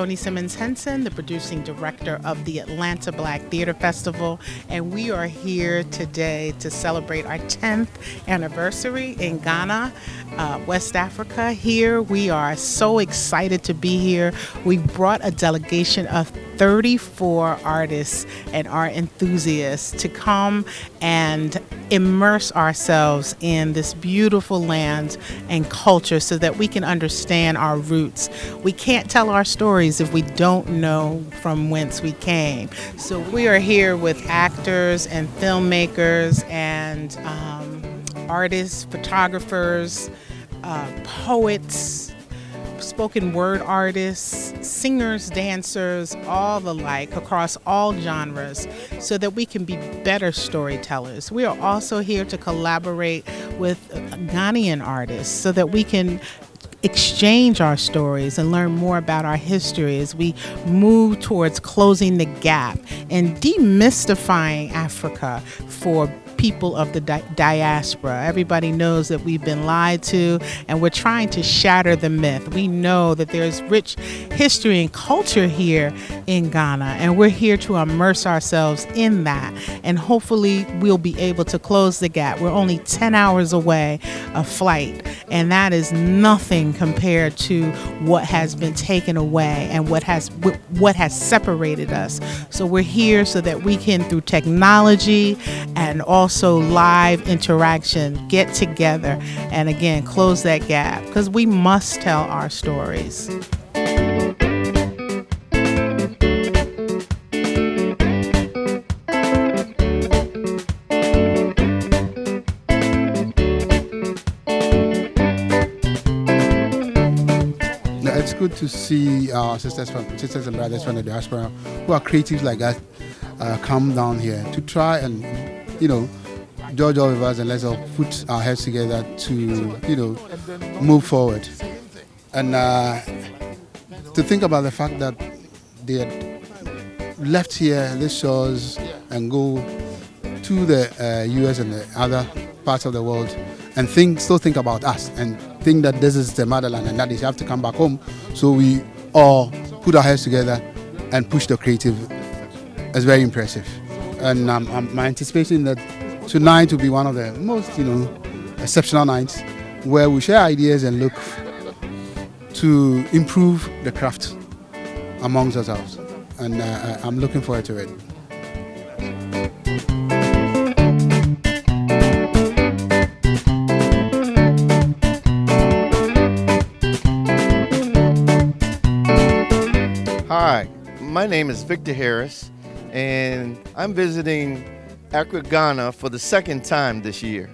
Toni Simmons Henson, the producing director of the Atlanta Black Theater Festival, and we are here today to celebrate our 10th anniversary in Ghana, West Africa. Here we are so excited to be here. We brought a delegation of 34 artists and art enthusiasts to come and immerse ourselves in this beautiful land and culture so that we can understand our roots. We can't tell our stories if we don't know from whence we came. So we are here with actors and filmmakers and artists, photographers, poets, spoken word artists, singers, dancers, all alike across all genres so that we can be better storytellers. We are also here to collaborate with Ghanaian artists so that we can exchange our stories and learn more about our history as we move towards closing the gap and demystifying Africa for people of the diaspora. Everybody knows that we've been lied to, and we're trying to shatter the myth. We know that there's rich history and culture here in Ghana, and we're here to immerse ourselves in that, and hopefully we'll be able to close the gap. We're only 10 hours away of flight, and that is nothing compared to what has been taken away and what has separated us. So we're here so that we can, through technology and also live interaction, get together and again close that gap, because we must tell our stories. It's good to see our sisters and brothers from the diaspora who are creatives like us come down here to try and, judge all of us, and let's all put our heads together to, move forward. And to think about the fact that they had left here, these shores, and go to the US and the other parts of the world and still think about us and think that this is the motherland and that they have to come back home. So we all put our heads together and push the creative. It's very impressive. And my anticipation that tonight will be one of the most, exceptional nights where we share ideas and look to improve the craft amongst ourselves. And I'm looking forward to it. Hi, my name is Victor Harris, and I'm visiting Accra-Ghana for the second time this year.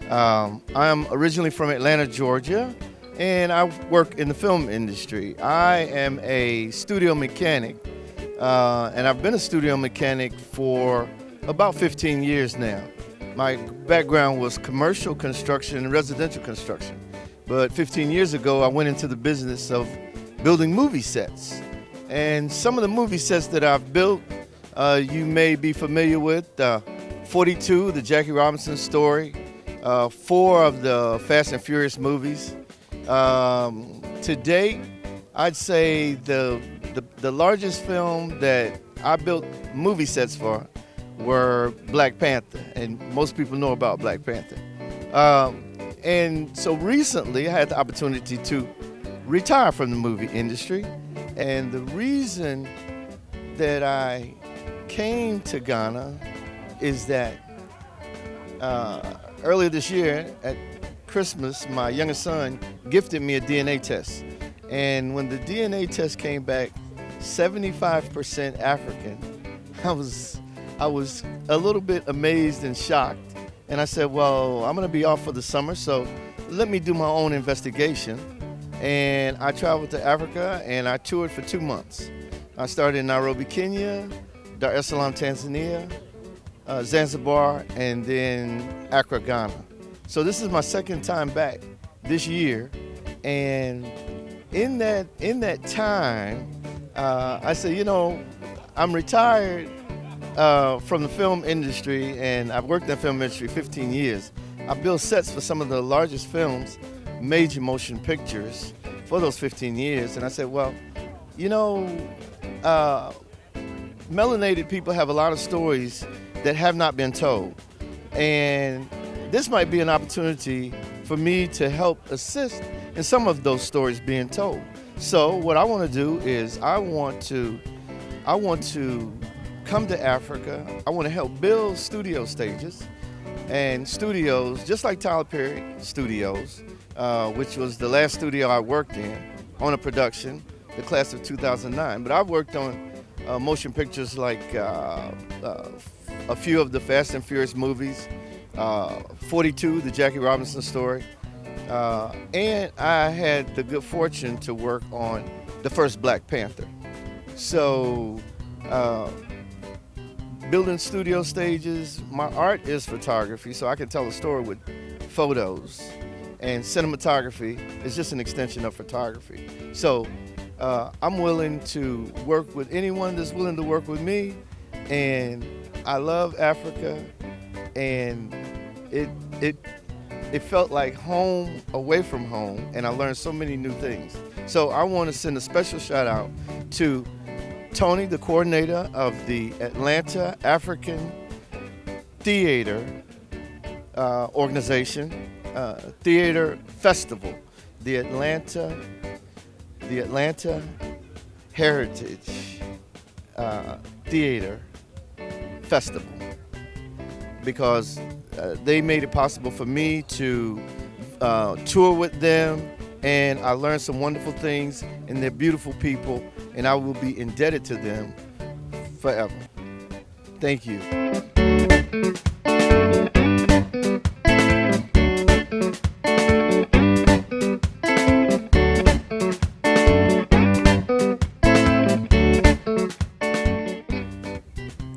I'm originally from Atlanta, Georgia, and I work in the film industry. I am a studio mechanic, and I've been a studio mechanic for about 15 years now. My background was commercial construction and residential construction, but 15 years ago I went into the business of building movie sets. And some of the movie sets that I've built, you may be familiar with. 42, the Jackie Robinson story, 4 of the Fast and Furious movies. To date, I'd say the largest film that I built movie sets for were Black Panther, and most people know about Black Panther. And so recently I had the opportunity to retire from the movie industry. And the reason that I came to Ghana is that earlier this year at Christmas, my youngest son gifted me a DNA test. And when the DNA test came back 75% African, I was a little bit amazed and shocked. And I said, well, I'm gonna be off for the summer, so let me do my own investigation. And I traveled to Africa and I toured for 2 months. I started in Nairobi, Kenya, Dar es Salaam, Tanzania, Zanzibar, and then Accra, Ghana. So this is my second time back this year. And in that time, I said, I'm retired from the film industry, and I've worked in the film industry 15 years. I built sets for some of the largest films, major motion pictures, for those 15 years. And I said, well, you know, melanated people have a lot of stories that have not been told. And this might be an opportunity for me to help assist in some of those stories being told. So what I want to do is I want to come to Africa. I want to help build studio stages and studios, just like Tyler Perry Studios, which was the last studio I worked in on a production, the class of 2009. But I've worked on motion pictures like a few of the Fast and Furious movies, 42, the Jackie Robinson story, and I had the good fortune to work on the first Black Panther. So building studio stages, my art is photography, so I can tell a story with photos, and cinematography is just an extension of photography. So I'm willing to work with anyone that's willing to work with me, and I love Africa, and it felt like home away from home, and I learned so many new things. So I want to send a special shout out to Tony, the coordinator of the Atlanta African Theater organization, Theater Festival, the Atlanta Heritage Theater Festival, because they made it possible for me to tour with them, and I learned some wonderful things, and they're beautiful people, and I will be indebted to them forever. Thank you.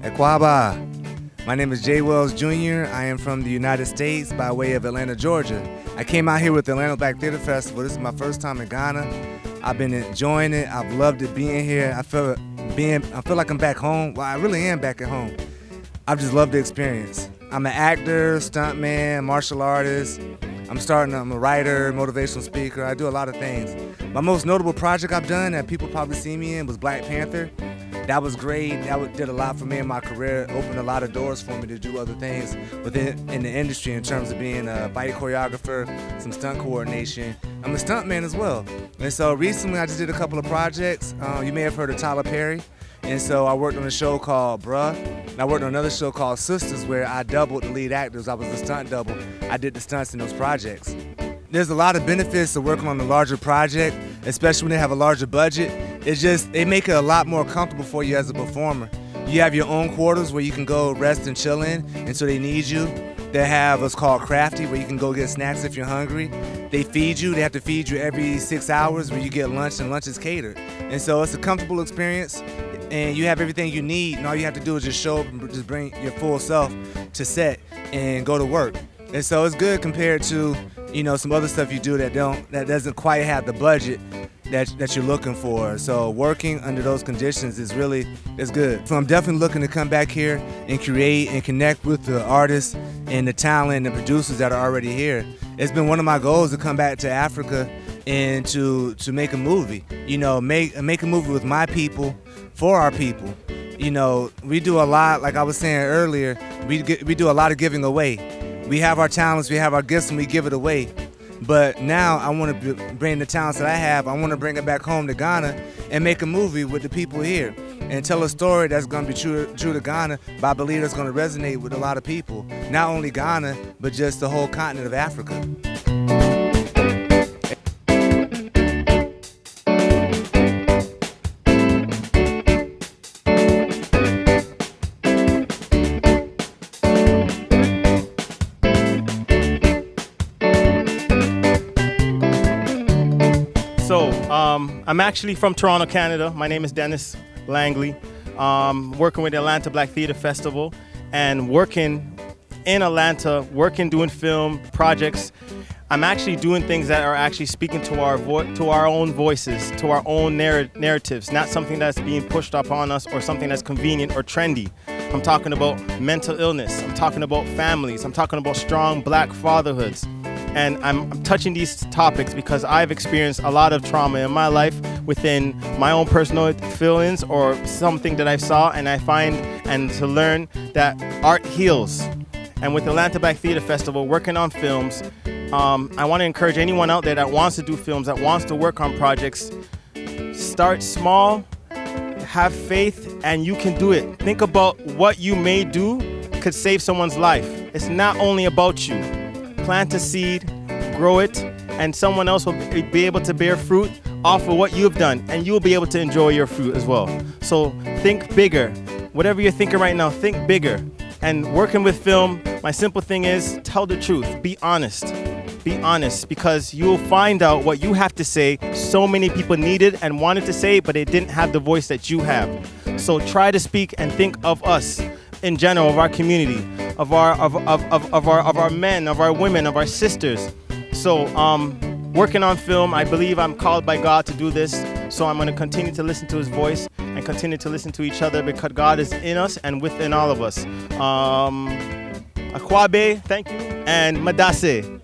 Ekwaba. My name is Jay Wells Jr. I am from the United States by way of Atlanta, Georgia. I came out here with the Atlanta Black Theater Festival. This is my first time in Ghana. I've been enjoying it. I've loved it being here. I feel like I'm back home. Well, I really am back at home. I've just loved the experience. I'm an actor, stuntman, martial artist. I'm a writer, motivational speaker. I do a lot of things. My most notable project I've done that people probably see me in was Black Panther. That was great. That did a lot for me in my career. Opened a lot of doors for me to do other things in the industry in terms of being a fight choreographer, some stunt coordination. I'm a stuntman as well. And so recently I just did a couple of projects. You may have heard of Tyler Perry. And so I worked on a show called Bruh. And I worked on another show called Sisters, where I doubled the lead actors. I was the stunt double. I did the stunts in those projects. There's a lot of benefits to working on a larger project, especially when they have a larger budget. They make it a lot more comfortable for you as a performer. You have your own quarters where you can go rest and chill in, and so they need you. They have what's called Crafty, where you can go get snacks if you're hungry. They feed you. They have to feed you every 6 hours, where you get lunch, and lunch is catered. And so it's a comfortable experience, and you have everything you need, and all you have to do is just show up and just bring your full self to set and go to work. And so it's good compared to, some other stuff you do that doesn't quite have the budget that you're looking for. So working under those conditions is good. So I'm definitely looking to come back here and create and connect with the artists and the talent and the producers that are already here. It's been one of my goals to come back to Africa and to make a movie. Make a movie with my people, for our people. We do a lot, like I was saying earlier, we do a lot of giving away. We have our talents, we have our gifts, and we give it away. But now I want to bring the talents that I have, I want to bring it back home to Ghana and make a movie with the people here and tell a story that's going to be true to Ghana, but I believe that's going to resonate with a lot of people. Not only Ghana, but just the whole continent of Africa. I'm actually from Toronto, Canada. My name is Dennis Langley. Working with the Atlanta Black Theater Festival and working in Atlanta, doing film projects. I'm actually doing things that are actually speaking to our own voices, to our own narratives, not something that's being pushed upon us or something that's convenient or trendy. I'm talking about mental illness. I'm talking about families. I'm talking about strong black fatherhoods. And I'm touching these topics because I've experienced a lot of trauma in my life within my own personal feelings or something that I saw, and I find and to learn that art heals. And with the Atlanta Black Theater Festival, working on films, I want to encourage anyone out there that wants to do films, that wants to work on projects, start small, have faith, and you can do it. Think about what you may do could save someone's life. It's not only about you. Plant a seed, grow it, and someone else will be able to bear fruit off of what you've done, and you'll be able to enjoy your fruit as well. So think bigger. Whatever you're thinking right now, think bigger. And working with film, my simple thing is tell the truth. Be honest. Be honest, because you'll find out what you have to say. So many people needed and wanted to say, but they didn't have the voice that you have. So try to speak and think of us in general, of our community, of our men, of our women, of our sisters. So working on film, I believe I'm called by God to do this. So I'm going to continue to listen to his voice and continue to listen to each other, because God is in us and within all of us. Akwabe, thank you, and Madase.